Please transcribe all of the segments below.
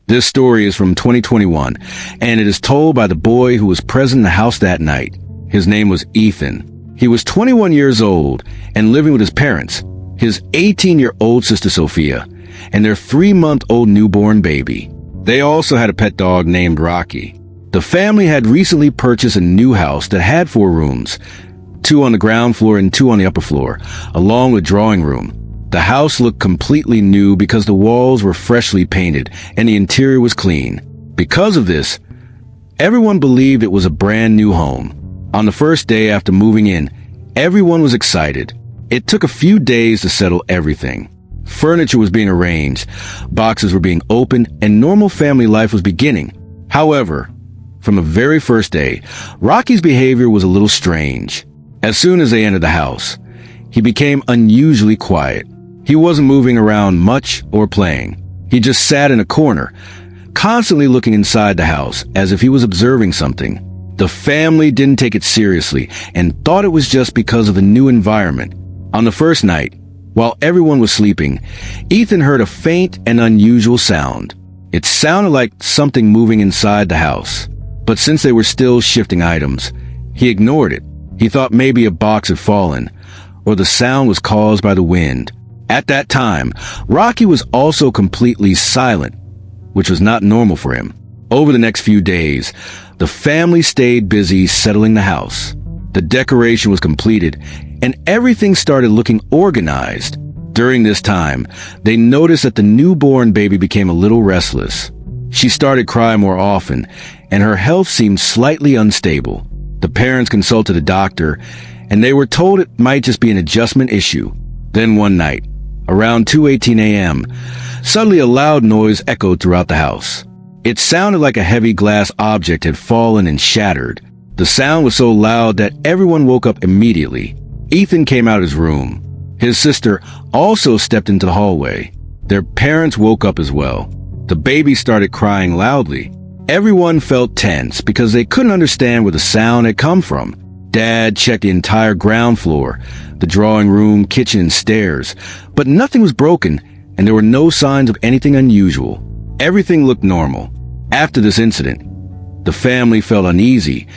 This story is from 2021, and it is told by the boy who was present in the house that night. His name was Ethan. He was 21 years old and living with his parents, his 18-year-old sister Sophia, and their 3-month-old newborn baby. They also had a pet dog named Rocky. The family had recently purchased a new house that had 4 rooms, 2 on the ground floor and 2 on the upper floor, along with drawing room. The house looked completely new because the walls were freshly painted and the interior was clean. Because of this, everyone believed it was a brand new home. On the first day after moving in, everyone was excited. It took a few days to settle everything. Furniture was being arranged, boxes were being opened, and normal family life was beginning. However, from the very first day, Rocky's behavior was a little strange. As soon as they entered the house, he became unusually quiet. He wasn't moving around much or playing. He just sat in a corner, constantly looking inside the house as if he was observing something. The family didn't take it seriously and thought it was just because of the new environment. On the first night, while everyone was sleeping, Ethan heard a faint and unusual sound. It sounded like something moving inside the house. But since they were still shifting items, he ignored it. He thought maybe a box had fallen, or the sound was caused by the wind. At that time, Rocky was also completely silent, which was not normal for him. Over the next few days, the family stayed busy settling the house. The decoration was completed, and everything started looking organized. During this time, they noticed that the newborn baby became a little restless. She started crying more often, and her health seemed slightly unstable. The parents consulted a doctor, and they were told it might just be an adjustment issue. Then one night, around 2:18 a.m., suddenly a loud noise echoed throughout the house. It sounded like a heavy glass object had fallen and shattered. The sound was so loud that everyone woke up immediately. Ethan came out of his room. His sister also stepped into the hallway. Their parents woke up as well. The baby started crying loudly. Everyone felt tense because they couldn't understand where the sound had come from. Dad checked the entire ground floor, the drawing room, kitchen, and stairs, but nothing was broken, and there were no signs of anything unusual. Everything looked normal. After this incident, the family felt uneasy,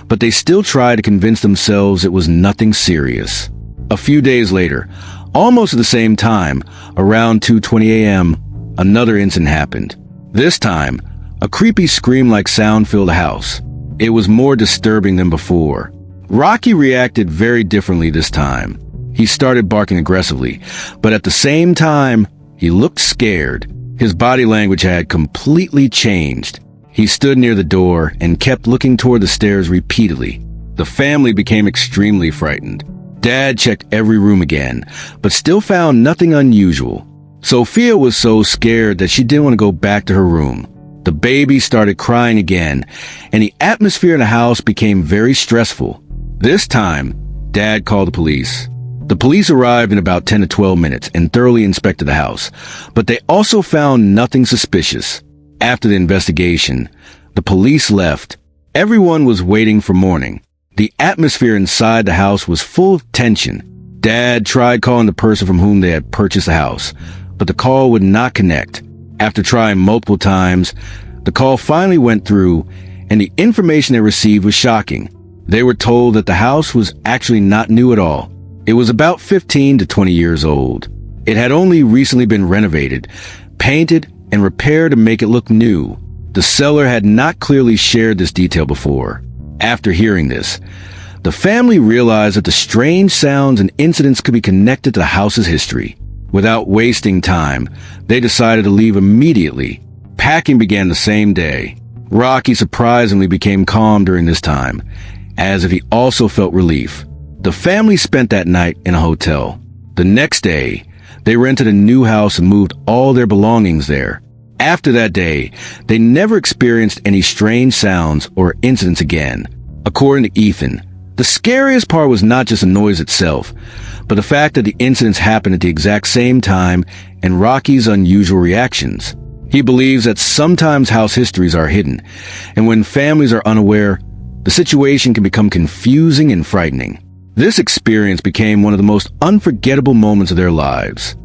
but they still tried to convince themselves it was nothing serious. A few days later, almost at the same time, around 2:20 a.m., another incident happened. This time, a creepy scream-like sound filled the house. It was more disturbing than before. Rocky reacted very differently this time. He started barking aggressively, but at the same time, he looked scared. His body language had completely changed. He stood near the door and kept looking toward the stairs repeatedly. The family became extremely frightened. Dad checked every room again, but still found nothing unusual. Sophia was so scared that she didn't want to go back to her room. The baby started crying again, and the atmosphere in the house became very stressful. This time, Dad called the police. The police arrived in about 10 to 12 minutes and thoroughly inspected the house, but they also found nothing suspicious. After the investigation, the police left. Everyone was waiting for morning. The atmosphere inside the house was full of tension. Dad tried calling the person from whom they had purchased the house, but the call would not connect. After trying multiple times, the call finally went through, and the information they received was shocking. They were told that the house was actually not new at all. It was about 15 to 20 years old. It had only recently been renovated, painted, and repaired to make it look new. The seller had not clearly shared this detail before. After hearing this, the family realized that the strange sounds and incidents could be connected to the house's history. Without wasting time, they decided to leave immediately. Packing began the same day. Rocky surprisingly became calm during this time, as if he also felt relief. The family spent that night in a hotel. The next day, they rented a new house and moved all their belongings there. After that day, they never experienced any strange sounds or incidents again. According to Ethan, the scariest part was not just the noise itself, but the fact that the incidents happened at the exact same time and Rocky's unusual reactions. He believes that sometimes house histories are hidden, and when families are unaware, the situation can become confusing and frightening. This experience became one of the most unforgettable moments of their lives.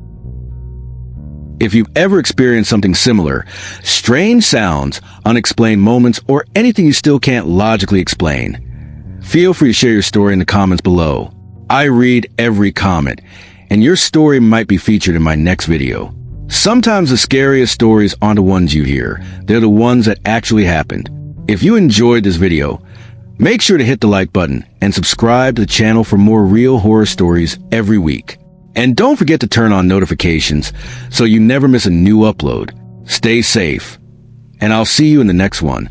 If you've ever experienced something similar, strange sounds, unexplained moments, or anything you still can't logically explain, feel free to share your story in the comments below. I read every comment, and your story might be featured in my next video. Sometimes the scariest stories aren't the ones you hear, they're the ones that actually happened. If you enjoyed this video, make sure to hit the like button and subscribe to the channel for more real horror stories every week. And don't forget to turn on notifications so you never miss a new upload. Stay safe, and I'll see you in the next one.